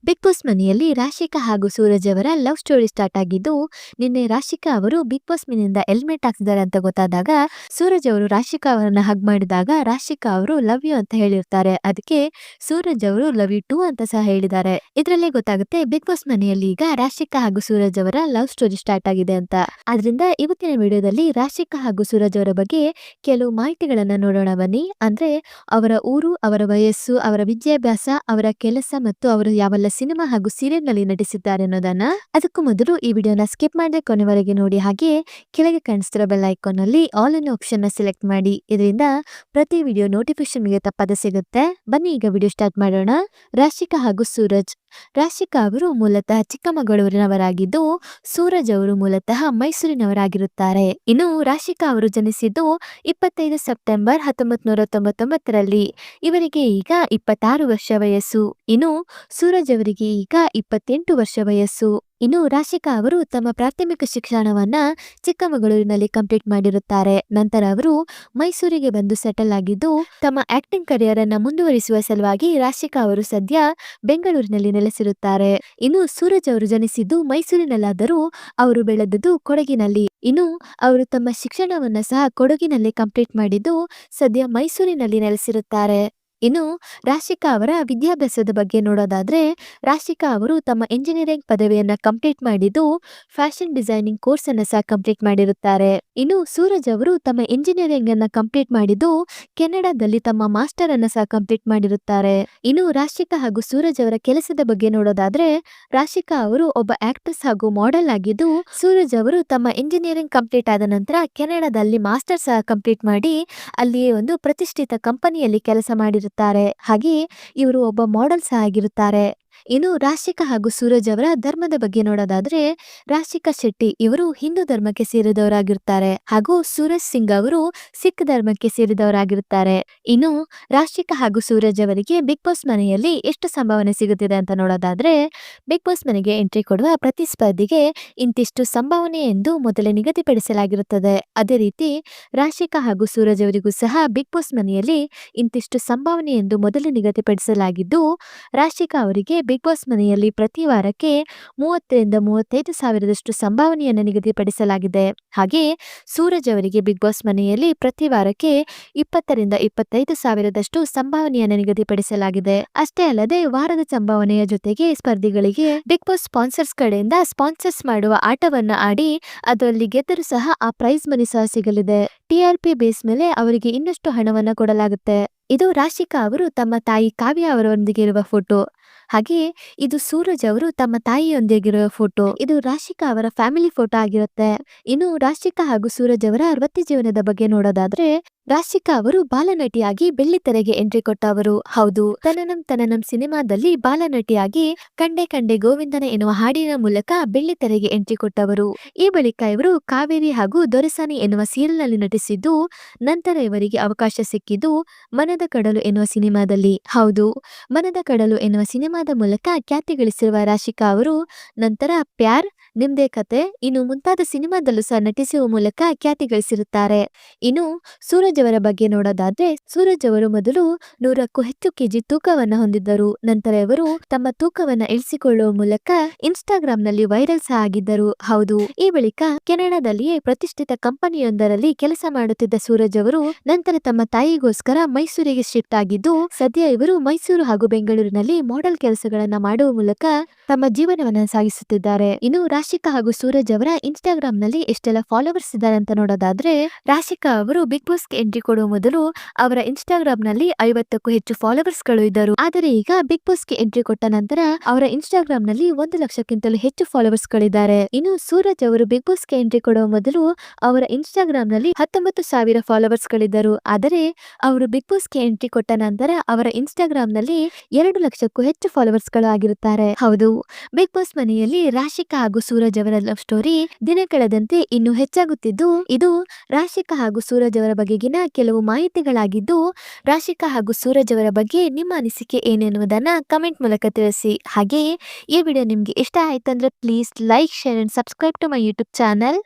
Big boss ಮನೆಯಲ್ಲಿ ರಾಶಿಕಾ ಹಾಗೂ ಸೂರಜ್ ಅವರ ಲವ್ ಸ್ಟೋರಿ ಸ್ಟಾರ್ಟ್ ಆಗಿದ್ದು, ನಿನ್ನೆ ರಾಶಿಕಾ ಅವರು ಬಿಗ್ ಬಾಸ್ ಮನೆಯಿಂದ ಹೆಲ್ಮೆಟ್ ಹಾಕ್ಸಿದ್ದಾರೆ ಅಂತ ಗೊತ್ತಾದಾಗ ಸೂರಜ್ ಅವರು ರಾಶಿಕಾ ಅವರನ್ನ ಹಗ್ ಮಾಡಿದಾಗ ರಾಶಿಕಾ ಅವರು ಲವ್ ಯು ಅಂತ ಹೇಳಿರ್ತಾರೆ. ಅದಕ್ಕೆ ಸೂರಜ್ ಅವರು ಲವ್ ಯು ಟೂ ಅಂತ ಸಹ ಹೇಳಿದ್ದಾರೆ. ಇದರಲ್ಲೇ ಗೊತ್ತಾಗುತ್ತೆ ಬಿಗ್ ಬಾಸ್ ಮನೆಯಲ್ಲಿ ಈಗ ರಾಶಿಕಾ ಹಾಗೂ ಸೂರಜ್ ಅವರ ಲವ್ ಸ್ಟೋರಿ ಸ್ಟಾರ್ಟ್ ಆಗಿದೆ ಅಂತ. ಆದ್ರಿಂದ ಇವತ್ತಿನ ವಿಡಿಯೋದಲ್ಲಿ ರಾಶಿಕಾ ಹಾಗೂ ಸೂರಜ್ ಅವರ ಬಗ್ಗೆ ಕೆಲವು ಮಾಹಿತಿಗಳನ್ನ ನೋಡೋಣ ಬನ್ನಿ. ಅಂದ್ರೆ ಅವರ ಊರು, ಅವರ ವಯಸ್ಸು, ಅವರ ವಿದ್ಯಾಭ್ಯಾಸ, ಅವರ ಕೆಲಸ ಮತ್ತು ಅವರು ಯಾವೆಲ್ಲ ಸಿನಿಮಾ ಹಾಗೂ ಸೀರಿಯಲ್ ನಲ್ಲಿ ನಟಿಸಿದ್ದಾರೆ ಅನ್ನೋದನ್ನ. ಅದಕ್ಕೂ ಮೊದಲು ಈ ವಿಡಿಯೋನ ಸ್ಕಿಪ್ ಮಾಡದೆ ಕೊನೆವರೆಗೆ ನೋಡಿ. ಹಾಗೆ ಕೆಳಗೆ ಕಾಣಿಸ್ತಿರೋ ಬೆಲ್ ಐಕಾನ್ ನಲ್ಲಿ ಆಲ್ ಅನ್ನೋ ಆಪ್ಷನ್ ನ ಸೆಲೆಕ್ಟ್ ಮಾಡಿ. ಇದರಿಂದ ಪ್ರತಿ ವಿಡಿಯೋ ನೋಟಿಫಿಕೇಶನ್ ಗೆ ತಪ್ಪದೆ ಸಿಗುತ್ತೆ. ಬನ್ನಿ ಈಗ ವಿಡಿಯೋ ಸ್ಟಾರ್ಟ್ ಮಾಡೋಣ. ರಾಶಿಕಾ ಹಾಗೂ ಸೂರಜ್. ರಾಶಿಕಾ ಅವರು ಮೂಲತಃ ಚಿಕ್ಕಮಗಳೂರಿನವರಾಗಿದ್ದು, ಸೂರಜ್ ಅವರು ಮೂಲತಃ ಮೈಸೂರಿನವರಾಗಿರುತ್ತಾರೆ. ಇನ್ನು ರಾಶಿಕಾ ಅವರು ಜನಿಸಿದ್ದು 25 ಸೆಪ್ಟೆಂಬರ್ 1999ರಲ್ಲಿ. ಇವರಿಗೆ ಈಗ 26 ವರ್ಷ ವಯಸ್ಸು. ಇನ್ನು ಸೂರಜ್ ಅವರಿಗೆ ಈಗ 28 ವರ್ಷ ವಯಸ್ಸು. ಇನ್ನು ರಾಶಿಕಾ ಅವರು ತಮ್ಮ ಪ್ರಾಥಮಿಕ ಶಿಕ್ಷಣವನ್ನ ಚಿಕ್ಕಮಗಳೂರಿನಲ್ಲಿ ಕಂಪ್ಲೀಟ್ ಮಾಡಿರುತ್ತಾರೆ. ನಂತರ ಅವರು ಮೈಸೂರಿಗೆ ಬಂದು ಸೆಟಲ್ ಆಗಿದ್ದು, ತಮ್ಮ ಆಕ್ಟಿಂಗ್ ಕರಿಯರ್ ಅನ್ನ ಮುಂದುವರಿಸುವ ಸಲುವಾಗಿ ರಾಶಿಕಾ ಅವರು ಸದ್ಯ ಬೆಂಗಳೂರಿನಲ್ಲಿ ನೆಲೆಸಿರುತ್ತಾರೆ. ಇನ್ನು ಸೂರಜ್ ಅವರು ಜನಿಸಿದ್ದು ಮೈಸೂರಿನಲ್ಲಾದರೂ ಅವರು ಬೆಳೆದದ್ದು ಕೊಡಗಿನಲ್ಲಿ. ಇನ್ನು ಅವರು ತಮ್ಮ ಶಿಕ್ಷಣವನ್ನ ಸಹ ಕೊಡಗಿನಲ್ಲಿ ಕಂಪ್ಲೀಟ್ ಮಾಡಿದ್ದು ಸದ್ಯ ಮೈಸೂರಿನಲ್ಲಿ ನೆಲೆಸಿರುತ್ತಾರೆ. ಇನ್ನು ರಾಶಿಕಾ ಅವರ ವಿದ್ಯಾಭ್ಯಾಸದ ಬಗ್ಗೆ ನೋಡೋದಾದ್ರೆ, ರಾಶಿಕಾ ಅವರು ತಮ್ಮ ಇಂಜಿನಿಯರಿಂಗ್ ಪದವಿಯನ್ನ ಕಂಪ್ಲೀಟ್ ಮಾಡಿದ್ದು ಫ್ಯಾಷನ್ ಡಿಸೈನಿಂಗ್ ಕೋರ್ಸ್ ಅನ್ನ ಸಹ ಕಂಪ್ಲೀಟ್ ಮಾಡಿರುತ್ತಾರೆ. ಇನ್ನು ಸೂರಜ್ ಅವರು ತಮ್ಮ ಇಂಜಿನಿಯರಿಂಗ್ ಅನ್ನ ಕಂಪ್ಲೀಟ್ ಮಾಡಿದ್ದು ಕೆನಡಾದಲ್ಲಿ ತಮ್ಮ ಮಾಸ್ಟರ್ ಅನ್ನ ಸಹ ಕಂಪ್ಲೀಟ್ ಮಾಡಿರುತ್ತಾರೆ. ಇನ್ನು ರಾಶಿಕಾ ಹಾಗೂ ಸೂರಜ್ ಅವರ ಕೆಲಸದ ಬಗ್ಗೆ ನೋಡೋದಾದ್ರೆ, ರಾಶಿಕಾ ಅವರು ಒಬ್ಬ ಆಕ್ಟ್ರೆಸ್ ಹಾಗೂ ಮಾಡೆಲ್ ಆಗಿದ್ದು, ಸೂರಜ್ ಅವರು ತಮ್ಮ ಇಂಜಿನಿಯರಿಂಗ್ ಕಂಪ್ಲೀಟ್ ಆದ ನಂತರ ಕೆನಡಾದಲ್ಲಿ ಮಾಸ್ಟರ್ ಸಹ ಕಂಪ್ಲೀಟ್ ಮಾಡಿ ಅಲ್ಲಿಯೇ ಒಂದು ಪ್ರತಿಷ್ಠಿತ ಕಂಪನಿಯಲ್ಲಿ ಕೆಲಸ ಮಾಡಿರುತ್ತಾರೆ. ಹಾಗೆ ಇವರು ಒಬ್ಬ ಮಾಡೆಲ್ ಸಹ ಆಗಿರುತ್ತಾರೆ. ಇನ್ನು ರಾಶಿಕಾ ಹಾಗೂ ಸೂರಜ್ ಅವರ ಧರ್ಮದ ಬಗ್ಗೆ ನೋಡೋದಾದ್ರೆ, ರಾಶಿಕಾ ಶೆಟ್ಟಿ ಇವರು ಹಿಂದೂ ಧರ್ಮಕ್ಕೆ ಸೇರಿದವರಾಗಿರುತ್ತಾರೆ ಹಾಗೂ ಸೂರಜ್ ಸಿಂಗ್ ಅವರು ಸಿಖ್ ಧರ್ಮಕ್ಕೆ ಸೇರಿದವರಾಗಿರುತ್ತಾರೆ. ಇನ್ನು ರಾಶಿಕಾ ಹಾಗೂ ಸೂರಜ್ ಅವರಿಗೆ ಬಿಗ್ ಬಾಸ್ ಮನೆಯಲ್ಲಿ ಎಷ್ಟು ಸಂಭಾವನೆ ಸಿಗುತ್ತಿದೆ ಅಂತ ನೋಡೋದಾದ್ರೆ, ಬಿಗ್ ಬಾಸ್ ಮನೆಗೆ ಎಂಟ್ರಿ ಕೊಡುವ ಪ್ರತಿ ಸ್ಪರ್ಧಿಗೆ ಇಂತಿಷ್ಟು ಸಂಭಾವನೆ ಎಂದು ಮೊದಲೇ ನಿಗದಿಪಡಿಸಲಾಗಿರುತ್ತದೆ. ಅದೇ ರೀತಿ ರಾಶಿಕಾ ಹಾಗೂ ಸೂರಜ್ ಅವರಿಗೂ ಸಹ ಬಿಗ್ ಬಾಸ್ ಮನೆಯಲ್ಲಿ ಇಂತಿಷ್ಟು ಸಂಭಾವನೆ ಎಂದು ಮೊದಲೇ ನಿಗದಿಪಡಿಸಲಾಗಿದ್ದು, ರಾಶಿಕಾ ಅವರಿಗೆ ಬಿಗ್ ಬಾಸ್ ಮನೆಯಲ್ಲಿ ಪ್ರತಿ ವಾರಕ್ಕೆ 30ರಿಂದ 35 ಸಾವಿರದಷ್ಟು ಸಂಭಾವನೆಯನ್ನು ನಿಗದಿಪಡಿಸಲಾಗಿದೆ. ಹಾಗೆ ಸೂರಜ್ ಅವರಿಗೆ ಬಿಗ್ ಬಾಸ್ ಮನೆಯಲ್ಲಿ ಪ್ರತಿ ವಾರಕ್ಕೆ 20ರಿಂದ 25 ಸಾವಿರದಷ್ಟು ಸಂಭಾವನೆಯನ್ನು ನಿಗದಿಪಡಿಸಲಾಗಿದೆ. ಅಷ್ಟೇ ಅಲ್ಲದೆ ವಾರದ ಸಂಭಾವನೆಯ ಜೊತೆಗೆ ಸ್ಪರ್ಧಿಗಳಿಗೆ ಬಿಗ್ ಬಾಸ್ ಸ್ಪಾನ್ಸರ್ಸ್ ಕಡೆಯಿಂದ ಸ್ಪಾನ್ಸರ್ಸ್ ಮಾಡುವ ಆಟವನ್ನ ಆಡಿ ಅದರಲ್ಲಿ ಗೆದ್ದರೂ ಸಹ ಆ ಪ್ರೈಸ್ ಮನಿ ಸಹ ಸಿಗಲಿದೆ. TRP ಬೇಸ್ ಮೇಲೆ ಅವರಿಗೆ ಇನ್ನಷ್ಟು ಹಣವನ್ನ ಕೊಡಲಾಗುತ್ತೆ. ಇದು ರಾಶಿಕಾ ಅವರು ತಮ್ಮ ತಾಯಿ ಕಾವ್ಯ ಅವರೊಂದಿಗೆ ಇರುವ ಫೋಟೋ. ಹಾಗೆ ಇದು ಸೂರಜ್ ಅವರು ತಮ್ಮ ತಾಯಿಯೊಂದಿಗಿರುವ ಫೋಟೋ. ಇದು ರಾಶಿಕಾ ಅವರ ಫ್ಯಾಮಿಲಿ ಫೋಟೋ ಆಗಿರುತ್ತೆ. ಇನ್ನು ರಾಶಿಕಾ ಹಾಗೂ ಸೂರಜ್ ಅವರ ವೃತ್ತಿ ಜೀವನದ ಬಗ್ಗೆ ನೋಡೋದಾದ್ರೆ, ರಾಶಿಕಾ ಅವರು ಬಾಲನಟಿಯಾಗಿ ಬೆಳ್ಳಿತೆರೆಗೆ ಎಂಟ್ರಿ ಕೊಟ್ಟವರು. ಹೌದು, ತನನಂ ತನನಂ ಸಿನಿಮಾದಲ್ಲಿ ಬಾಲನಟಿಯಾಗಿ ಕಂಡೆ ಕಂಡೆ ಗೋವಿಂದನ ಎನ್ನುವ ಹಾಡಿನ ಮೂಲಕ ಬೆಳ್ಳಿತೆರೆಗೆ ಎಂಟ್ರಿ ಕೊಟ್ಟವರು. ಈ ಬಳಿಕ ಇವರು ಕಾವೇರಿ ಹಾಗೂ ದೊರೆಸಾನಿ ಎನ್ನುವ ಸೀರಿಯಲ್ ನಲ್ಲಿ ನಟಿಸಿದ್ದು, ನಂತರ ಇವರಿಗೆ ಅವಕಾಶ ಸಿಕ್ಕಿದ್ದು ಮನದ ಕಡಲು ಎನ್ನುವ ಸಿನಿಮಾದಲ್ಲಿ. ಹೌದು, ಮನದ ಕಡಲು ಎನ್ನುವ ಸಿನಿಮಾದ ಮೂಲಕ ಖ್ಯಾತಿ ಗಳಿಸಿರುವ ರಾಶಿಕಾ ಅವರು ನಂತರ ಪ್ಯಾರ್, ನಿಮ್ದೇ ಕತೆ, ಇನ್ನು ಮುಂತಾದ ಸಿನಿಮಾದಲ್ಲೂ ಸಹ ನಟಿಸುವ ಮೂಲಕ ಖ್ಯಾತಿ ಗಳಿಸಿರುತ್ತಾರೆ. ಇನ್ನು ಸೂರಜ್ ಅವರ ಬಗ್ಗೆ ನೋಡೋದಾದ್ರೆ, ಸೂರಜ್ ಅವರು ಮೊದಲು 100ಕ್ಕೂ ಹೆಚ್ಚು ಕೆಜಿ ತೂಕವನ್ನ ಹೊಂದಿದ್ದರು. ನಂತರ ಇವರು ತಮ್ಮ ತೂಕವನ್ನ ಇಳಿಸಿಕೊಳ್ಳುವ ಮೂಲಕ ಇನ್ಸ್ಟಾಗ್ರಾಮ್ ನಲ್ಲಿ ವೈರಲ್ ಸಹ ಆಗಿದ್ದರು. ಹೌದು, ಈ ಬಳಿಕ ಕೆನಡಾದಲ್ಲಿಯೇ ಪ್ರತಿಷ್ಠಿತ ಕಂಪನಿಯೊಂದರಲ್ಲಿ ಕೆಲಸ ಮಾಡುತ್ತಿದ್ದ ಸೂರಜ್ ಅವರು ನಂತರ ತಮ್ಮ ತಾಯಿಗೋಸ್ಕರ ಮೈಸೂರಿಗೆ ಶಿಫ್ಟ್ ಆಗಿದ್ದು, ಸದ್ಯ ಇವರು ಮೈಸೂರು ಹಾಗೂ ಬೆಂಗಳೂರಿನಲ್ಲಿ ಮಾಡೆಲ್ ಕೆಲಸಗಳನ್ನ ಮಾಡುವ ಮೂಲಕ ತಮ್ಮ ಜೀವನವನ್ನ ಸಾಗಿಸುತ್ತಿದ್ದಾರೆ. ಇನ್ನು ರಾಶಿಕಾ ಹಾಗೂ ಸೂರಜ್ ಅವರ ಇನ್ಸ್ಟಾಗ್ರಾಮ್ ನಲ್ಲಿ ಎಷ್ಟೆಲ್ಲ ಫಾಲೋವರ್ಸ್ ಇದ್ದಾರೆ ಅಂತ ನೋಡೋದಾದ್ರೆ, ರಾಶಿಕಾ ಅವರು ಬಿಗ್ ಬಾಸ್ ಗೆ ಎಂಟ್ರಿ ಕೊಡುವ ಮೊದಲು ಅವರ ಇನ್ಸ್ಟಾಗ್ರಾಮ್ ನಲ್ಲಿ 50ಕ್ಕೂ ಹೆಚ್ಚು ಫಾಲೋವರ್ಸ್ ಗಳು ಇದ್ದರು. ಆದರೆ ಈಗ ಬಿಗ್ ಬಾಸ್ ಗೆ ಎಂಟ್ರಿ ಕೊಟ್ಟ ನಂತರ ಅವರ ಇನ್ಸ್ಟಾಗ್ರಾಮ್ ನಲ್ಲಿ 1 ಲಕ್ಷಕ್ಕಿಂತಲೂ ಹೆಚ್ಚು ಫಾಲೋವರ್ಸ್ ಗಳಿದ್ದಾರೆ. ಇನ್ನು ಸೂರಜ್ ಅವರು ಬಿಗ್ ಬಾಸ್ ಗೆ ಎಂಟ್ರಿ ಕೊಡುವ ಮೊದಲು ಅವರ ಇನ್ಸ್ಟಾಗ್ರಾಮ್ ನಲ್ಲಿ 19,000 ಫಾಲೋವರ್ಸ್ ಗಳಿದ್ದರು. ಆದರೆ ಅವರು ಬಿಗ್ ಬಾಸ್ ಗೆ ಎಂಟ್ರಿ ಕೊಟ್ಟ ನಂತರ ಅವರ ಇನ್ಸ್ಟಾಗ್ರಾಮ್ ನಲ್ಲಿ 2 ಲಕ್ಷಕ್ಕೂ ಹೆಚ್ಚು ಫಾಲೋವರ್ಸ್ ಗಳು ಆಗಿರುತ್ತಾರೆ. ಹೌದು, ಬಿಗ್ ಬಾಸ್ ಮನೆಯಲ್ಲಿ ರಾಶಿಕಾ ಹಾಗೂ ಸೂರಜ್ ಅವರ ಲವ್ ಸ್ಟೋರಿ ದಿನ ಕಳೆದಂತೆ ಇನ್ನೂ ಹೆಚ್ಚಾಗುತ್ತಿದ್ದು, ಇದು ರಾಶಿಕಾ ಹಾಗೂ ಸೂರಜ್ ಅವರ ಬಗೆಗಿನ ಕೆಲವು ಮಾಹಿತಿಗಳಾಗಿದ್ದು, ರಾಶಿಕಾ ಹಾಗೂ ಸೂರಜ್ ಅವರ ಬಗ್ಗೆ ನಿಮ್ಮ ಅನಿಸಿಕೆ ಏನೆನ್ನುವುದನ್ನ ಕಮೆಂಟ್ ಮೂಲಕ ತಿಳಿಸಿ. ಹಾಗೆಯೇ ಈ ವಿಡಿಯೋ ನಿಮ್ಗೆ ಇಷ್ಟ ಆಯ್ತಂದ್ರೆ please like, share and subscribe to my YouTube channel.